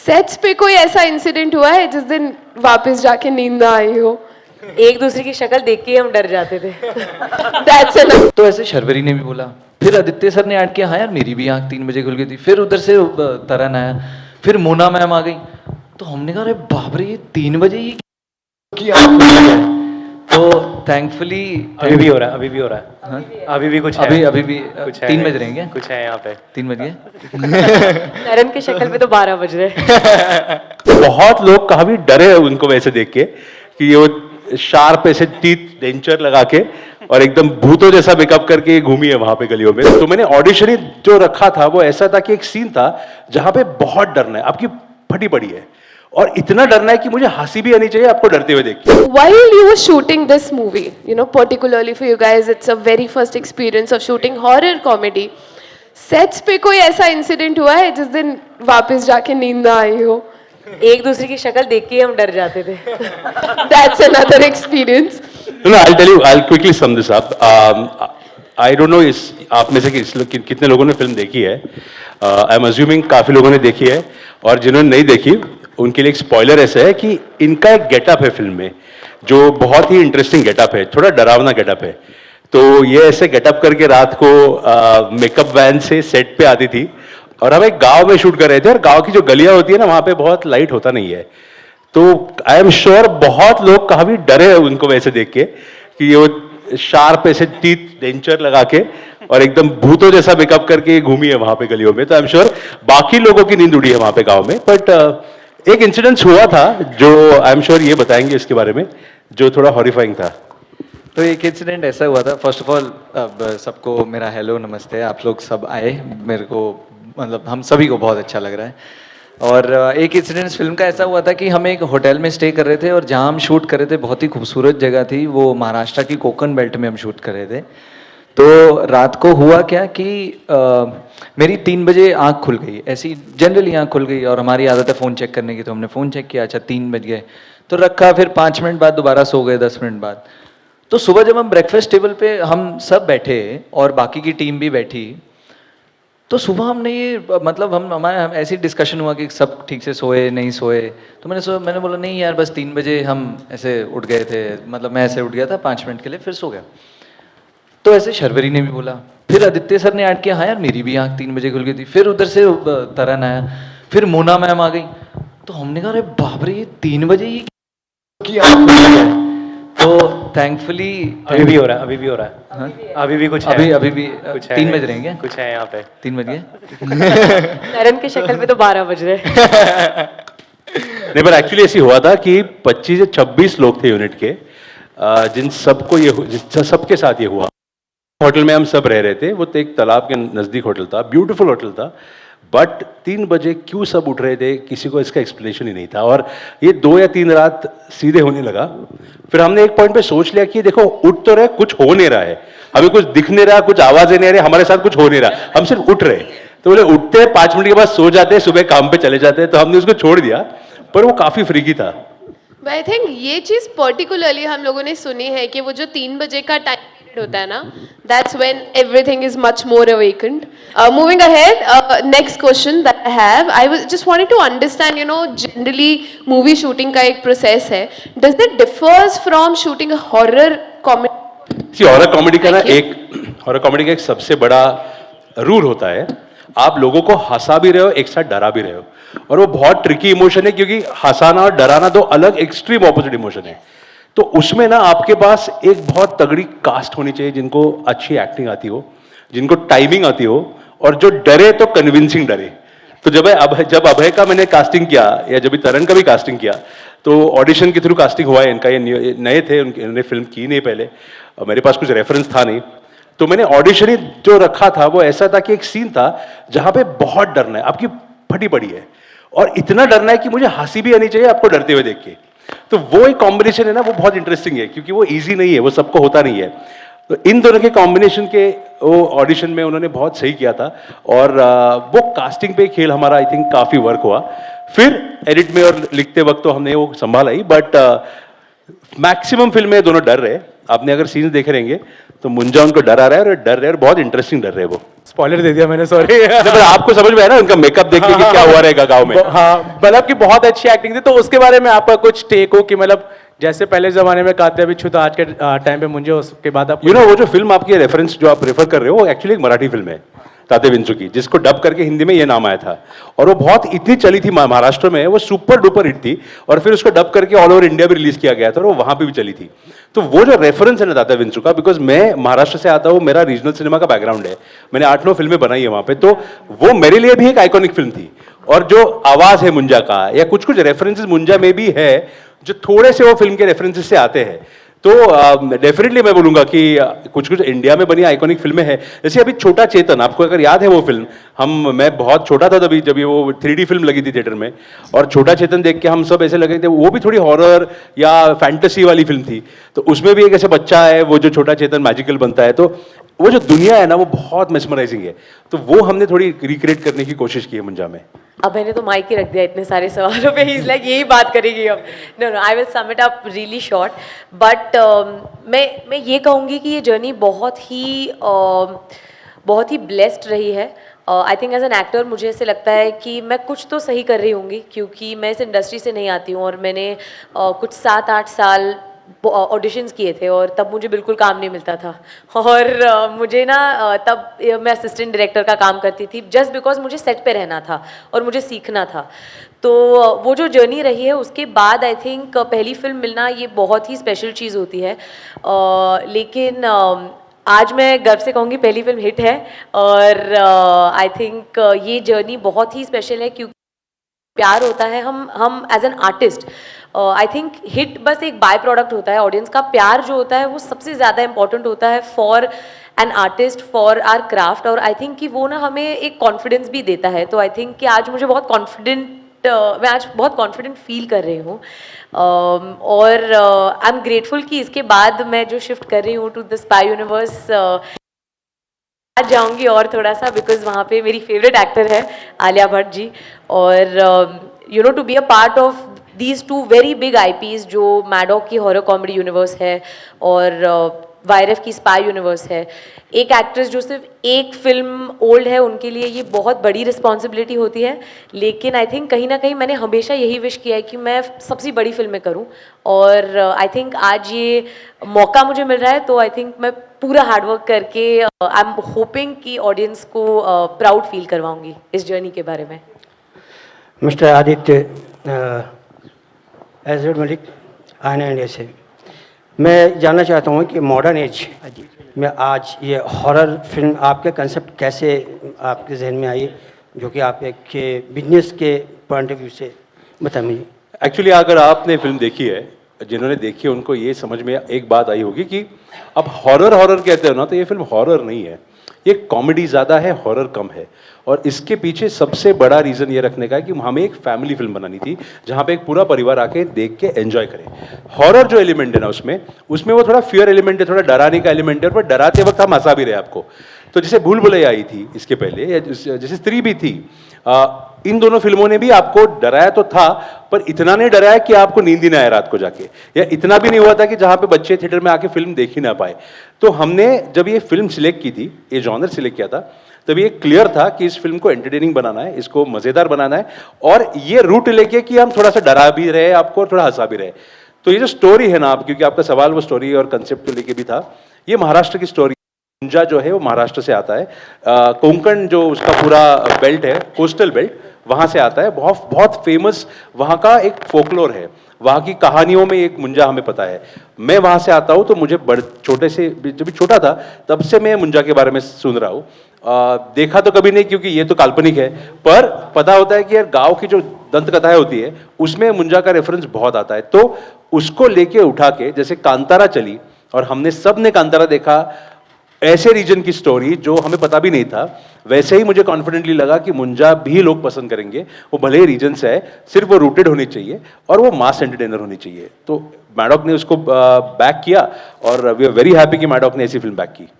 Sets पे कोई ऐसा इंसिडेंट हुआ है जिस दिन वापस जाके नींद ना आई हो? एक दूसरे की शक्ल देख के ही हम डर जाते थे। That's enough. तो ऐसे शर्वरी ने भी बोला, फिर आदित्य सर ने ऐड किया, हाँ यार मेरी भी आंख 3 बजे खुल गई थी। फिर उधर से तरन आया, फिर मोना मैम आ गई। तो हमने कहा अरे बाप रे, ये 3 बजे ही की आंख खुल गई है। तो थैंकफुली अभी भी हो रहा है, अभी भी हो रहा है। हाँ? अभी भी कुछ है, अभी भी कुछ है, 3 बज रहे हैं क्या? कुछ है यहाँ पे। 3 बज गए। तरन की शक्ल पे तो 12 बज रहे। बहुत लोग काफी डरे उनको वैसे देख के कि वो शार्प ऐसे टीथ डेंचर लगा के और एकदम भूतों जैसा मेकअप करके घूमी है वहां पे गलियों में। तो मैंने ऑडिशन ही जो रखा था वो ऐसा था कि एक सीन था जहां पे बहुत डरना है, आपकी फटी पड़ी है और इतना डरना है कि मुझे हंसी भी आनी चाहिए आपको डरते हुए देख के। While you were shooting this movie, you know, particularly for you guys, it's a very first experience of shooting horror comedy. Sets पे कोई ऐसा इंसिडेंट हुआ है जिस दिन वापस जाके नींद ना आई हो? एक दूसरे की शक्ल देख के ही हम डर जाते थे। That's another experience. No, I'll tell you, I'll quickly sum this up. I don't know इस आप में से कितने लोगों ने फिल्म देखी है। आई एम अज्यूमिंग काफी लोगों ने देखी है और जिन्होंने नहीं देखी उनके लिए एक स्पॉइलर ऐसा है कि इनका एक गेटअप है फिल्म में जो बहुत ही इंटरेस्टिंग गेटअप है, थोड़ा डरावना गेटअप है। तो ये ऐसे गेटअप करके रात को मेकअप वैन से सेट पे आती थी और हम एक गांव में शूट कर रहे थे और गांव की जो गलियां होती है ना वहां पे बहुत लाइट होता नहीं है। तो आई एम श्योर बहुत लोग काफी डरे उनको वैसे देख के कि वो शार्प ऐसे टीथ डेंचर लगा के और एकदम भूतों जैसा मेकअप करके घूमी है वहां पे गलियों में। तो आई एम श्योर बाकी लोगों की नींद उड़ी है वहां पे गांव में। बट एक इंसिडेंट हुआ था जो आई एम श्योर ये बताएंगे इसके बारे में, जो थोड़ा हॉरिफाइंग था। तो एक इंसिडेंट ऐसा हुआ था। फर्स्ट ऑफ ऑल सबको मेरा हेलो नमस्ते। आप लोग सब आए, मेरे को मतलब हम सभी को बहुत अच्छा लग रहा है। और एक इंसिडेंट फिल्म का ऐसा हुआ था कि हम एक होटल में स्टे कर रहे थे और जहाँ हम शूट कर रहे थे बहुत ही खूबसूरत जगह थी, वो महाराष्ट्र की कोकण बेल्ट में हम शूट कर रहे थे। तो रात को हुआ क्या कि मेरी 3 बजे आँख खुल गई, ऐसी जनरली आँख खुल गई और हमारी आदत है फ़ोन चेक करने की। तो हमने फ़ोन चेक किया, अच्छा 3 बज गए तो रखा, फिर 5 मिनट बाद दोबारा सो गए 10 मिनट बाद। तो सुबह जब हम ब्रेकफास्ट टेबल पे हम सब बैठे और बाकी की टीम भी बैठी, तो सुबह हमने ये मतलब हमारे ऐसी डिस्कशन हुआ कि सब ठीक से सोए नहीं सोए। तो मैंने बोला नहीं यार बस 3 बजे हम ऐसे उठ गए थे, मतलब मैं ऐसे उठ गया था 5 मिनट के लिए फिर सो गया। तो ऐसे शर्वरी ने भी बोला, फिर आदित्य सर ने ऐड किया, हाँ यार मेरी भी आंख 3 बजे खुल गई थी। फिर उधर से तरन आया, फिर मोना मैम आ गई। तो हमने कहा अरे बाप रे, ये 3 बजे ही की आंख खुल गई है। तो थैंकफुली अभी भी हो रहा है, अभी भी हो रहा है। हाँ? अभी भी कुछ है, अभी भी कुछ है, 3 बज रहे हैं क्या? कुछ है यहाँ पे। 3 बज गए। तरन की शक्ल पे तो 12 बज रहे। नहीं पर एक्चुअली ऐसी हुआ था कि 25 से 26 लोग थे यूनिट के, जिन सबके साथ ये हुआ। होटल में हम सब रह रहे थे, वो एक तालाब के नजदीक होटल था, ब्यूटीफुल होटल था। बट 3 बजे क्यों सब उठ रहे थे किसी को इसका एक्सप्लेनेशन ही नहीं था और ये 2 या 3 रात सीधे होने लगा। फिर हमने एक पॉइंट पे सोच लिया कि देखो उठ तो रहे, कुछ हो नहीं रहा है, हमें कुछ दिख नहीं रहा, कुछ आवाजें नहीं आ रही, हमारे साथ कुछ हो नहीं रहा, हम सिर्फ उठ रहे। तो बोले उठते 5 मिनट के बाद सो जाते, सुबह काम पे चले जाते। तो हमने उसको छोड़ दिया, पर वो काफी फ्रीकी था। आई थिंक ये चीज पर्टिकुलरली हम लोगों ने सुनी है कि वो जो 3 बजे का टाइम पीरियड होता है ना, that's when everything is much more awakened. Moving ahead, next question that I have, I was just wanted to understand, you know, generally movie shooting का एक प्रोसेस है, does it differs from shooting a horror comedy? Horror comedy का ना horror comedy का एक सबसे बड़ा rule होता है, आप लोगों को हंसा भी रहे हो, एक साथ डरा भी रहे हो। और वो बहुत ट्रिकी इमोशन है क्योंकि हंसाना और डराना 2 अलग एक्सट्रीम ऑपोजिट इमोशन है। तो उसमें ना आपके पास एक बहुत तगड़ी कास्ट होनी चाहिए, जिनको अच्छी एक्टिंग आती हो, जिनको टाइमिंग आती हो और जो डरे तो कन्विंसिंग डरे। तो जब अभय का मैंने कास्टिंग किया या जब तरन का भी कास्टिंग किया, तो ऑडिशन के थ्रू कास्टिंग हुआ है इनका। ये नए थे, उन्होंने फिल्म की नहीं पहले, मेरे पास कुछ रेफरेंस था नहीं। तो मैंने ऑडिशन ही जो रखा था वो ऐसा था कि एक सीन था जहां पे बहुत डरना है, आपकी फटी पड़ी है और इतना डरना है कि मुझे हंसी भी आनी चाहिए आपको डरते हुए देख के। तो वो एक कॉम्बिनेशन है ना, वो बहुत इंटरेस्टिंग है क्योंकि वो इजी नहीं है, वो सबको होता नहीं है। तो इन दोनों के कॉम्बिनेशन के वो ऑडिशन में उन्होंने बहुत सही किया था और वो कास्टिंग पे खेल हमारा आई थिंक काफी वर्क हुआ। फिर एडिट में और लिखते वक्त तो हमने वो संभाला ही, बट मैक्सिमम फिल्म में दोनों डर रहे। आपने अगर सीन्स देखे रहेंगे तो मुंजा उनको डरा रहा है और डर रहे हैं और बहुत इंटरेस्टिंग डर रहे हैं वो। स्पॉइलर दे दिया मैंने, सॉरी। पर आपको समझ में आया ना उनका मेकअप देख के कि क्या हुआ रहेगा गांव में? हाँ, मतलब कि बहुत अच्छी एक्टिंग थी। तो उसके बारे में आपका कुछ टेक हो कि मतलब जैसे पहले जमाने में कात्या बिच्छू था, आज के टाइम पे मुंजे, उसके बाद आप वो जो फिल्म आपकी रेफरेंस जो आप रेफर कर रहे हो वो एक्चुअली एक मराठी फिल्म है, ताते विंचू की, जिसको डब करके हिंदी में ये नाम आया था और वो बहुत इतनी चली थी महाराष्ट्र में, वो सुपर डुपर हिट थी और फिर उसको डब करके ऑल ओवर इंडिया भी रिलीज किया गया था और वो वहां पे भी चली थी। तो वो जो रेफरेंस है ना ताते विंचू का, बिकॉज मैं महाराष्ट्र से आता हूँ, मेरा रीजनल सिनेमा का बैकग्राउंड है, मैंने 8-9 फिल्में बनाई है वहां पे, तो वो मेरे लिए भी एक आइकॉनिक फिल्म थी। और जो आवाज है मुंजा का या कुछ कुछ रेफरेंसेस मुंजा में भी है जो थोड़े से वो फिल्म के रेफरेंसेस से आते हैं, तो डेफिनेटली मैं बोलूंगा कि कुछ कुछ इंडिया में बनी आइकॉनिक फिल्में हैं। जैसे अभी छोटा चेतन, आपको अगर याद है वो फिल्म, मैं बहुत छोटा था तभी जब ये वो 3D फिल्म लगी थी थिएटर में, और छोटा चेतन देख के हम सब ऐसे लगे थे, वो भी थोड़ी हॉरर या फैंटेसी वाली फिल्म थी, तो उसमें भी एक ऐसे बच्चा है वो जो छोटा चेतन मैजिकल बनता है, तो वो जो दुनिया है ना वो बहुत मेस्मराइजिंग है, तो वो हमने थोड़ी रिक्रिएट करने की कोशिश की है मुंजा में। अब मैंने तो माइक ही रख दिया इतने सारे सवालों पे, इज लाइक यही बात करेगी अब। No no, I will sum it up really short, but मैं ये कहूँगी कि ये जर्नी बहुत ही ब्लेस्ड रही है। I think as an actor मुझे ऐसे लगता है कि मैं कुछ तो सही कर रही होंगी, क्योंकि मैं इस इंडस्ट्री से नहीं आती हूँ और मैंने कुछ 7-8 साल ऑडिशंस किए थे और तब मुझे बिल्कुल काम नहीं मिलता था और मुझे ना तब मैं असिस्टेंट डायरेक्टर का काम करती थी जस्ट बिकॉज मुझे सेट पे रहना था और मुझे सीखना था। तो वो जो जर्नी रही है उसके बाद आई थिंक पहली फिल्म मिलना ये बहुत ही स्पेशल चीज़ होती है, लेकिन आज मैं गर्व से कहूँगी पहली फिल्म हिट है और आई थिंक ये जर्नी बहुत ही स्पेशल है, क्योंकि प्यार होता है हम as an artist, I think hit बस एक बाय प्रोडक्ट होता है, ऑडियंस का प्यार जो होता है वो सबसे ज़्यादा इंपॉर्टेंट होता है for an artist, for our craft, और आई थिंक कि वो ना हमें एक कॉन्फिडेंस भी देता है। तो आई थिंक कि आज मुझे बहुत मैं आज बहुत कॉन्फिडेंट फील कर रही हूँ और आई एम ग्रेटफुल कि इसके बाद मैं जो शिफ्ट कर रही हूँ टू द स्पाई यूनिवर्स आज जाऊंगी और थोड़ा सा, बिकॉज वहाँ पे मेरी फेवरेट एक्टर है आलिया भट्ट जी, और you know to be a part of these 2 very big IPs जो मैडॉक की हॉरर कॉमेडी यूनिवर्स है और वायरफ की स्पाई यूनिवर्स है। एक एक्ट्रेस जो सिर्फ एक फिल्म ओल्ड है उनके लिए ये बहुत बड़ी रिस्पॉन्सिबिलिटी होती है, लेकिन आई थिंक कहीं ना कहीं मैंने हमेशा यही विश किया है कि मैं सबसे बड़ी फिल्में करूं और आई थिंक आज ये मौका मुझे मिल रहा है, तो आई थिंक मैं पूरा हार्डवर्क करके आई एम होपिंग कि ऑडियंस को प्राउड फील करवाऊंगी इस जर्नी के बारे में। मिस्टर आदित्य एजड मलिक, आना इंडिया से, मैं जानना चाहता हूँ कि मॉडर्न एज में आज ये हॉरर फिल्म आपके कंसेप्ट कैसे आपके जहन में आई, जो कि आप एक बिजनेस के पॉइंट ऑफ व्यू से बताएं मुझे। एक्चुअली अगर आपने फिल्म देखी है, जिन्होंने देखी है उनको ये समझ में एक बात आई होगी कि अब हॉरर कहते हो ना, तो ये फिल्म हॉरर नहीं है, ये कॉमेडी ज़्यादा है, हॉरर कम है। और इसके पीछे सबसे बड़ा रीज़न ये रखने का है कि हमें एक फैमिली फिल्म बनानी थी जहाँ पे एक पूरा परिवार आके देख के एंजॉय करे। हॉरर जो एलिमेंट है ना उसमें वो थोड़ा फियर एलिमेंट है, थोड़ा डराने का एलिमेंट है, पर डराते वक्त हम हंसा भी रहे आपको। तो जैसे भूल भुलैया आई थी इसके पहले, या जैसे स्त्री भी थी, इन दोनों फिल्मों ने भी आपको डराया तो था, पर इतना नहीं डराया कि आपको नींद ही ना आए रात को जाके, या इतना भी नहीं हुआ था कि जहां पे बच्चे थिएटर में आके फिल्म देख ही ना पाए। तो हमने जब ये फिल्म सिलेक्ट की थी, ये जॉनर सिलेक्ट किया था, तब ये क्लियर था कि इस फिल्म को एंटरटेनिंग बनाना है, इसको मजेदार बनाना है, और ये रूट लेके कि हम थोड़ा सा डरा भी रहे आपको और थोड़ा हंसा भी रहे। तो ये जो स्टोरी है ना, आप क्योंकि आपका सवाल वो स्टोरी और कंसेप्ट को लेके भी था, ये महाराष्ट्र की स्टोरी। मुंजा जो है वो महाराष्ट्र से आता है, कोंकण जो उसका पूरा बेल्ट है, कोस्टल बेल्ट, वहां से आता है। बहुत बहुत फेमस वहां का एक फोकलोर है, वहां की कहानियों में एक मुंजा हमें पता है। मैं वहां से आता हूं, तो मुझे छोटे से, जब छोटा था तब से मैं मुंजा के बारे में सुन रहा हूँ। देखा तो कभी नहीं क्योंकि ये तो काल्पनिक है, पर पता होता है कि यार गांव की जो दंत कथाएं होती है उसमें मुंजा का रेफरेंस बहुत आता है। तो उसको लेके उठा के, जैसे कांतारा चली और हमने सब ने कांतारा देखा, ऐसे रीजन की स्टोरी जो हमें पता भी नहीं था, वैसे ही मुझे कॉन्फिडेंटली लगा कि मुंजा भी लोग पसंद करेंगे। वो भले ही रीजन से है, सिर्फ वो रूटेड होनी चाहिए और वो मास एंटरटेनर होनी चाहिए। तो मैडॉक ने उसको बैक किया और वी आर वेरी हैप्पी कि मैडॉक ने ऐसी फिल्म बैक की।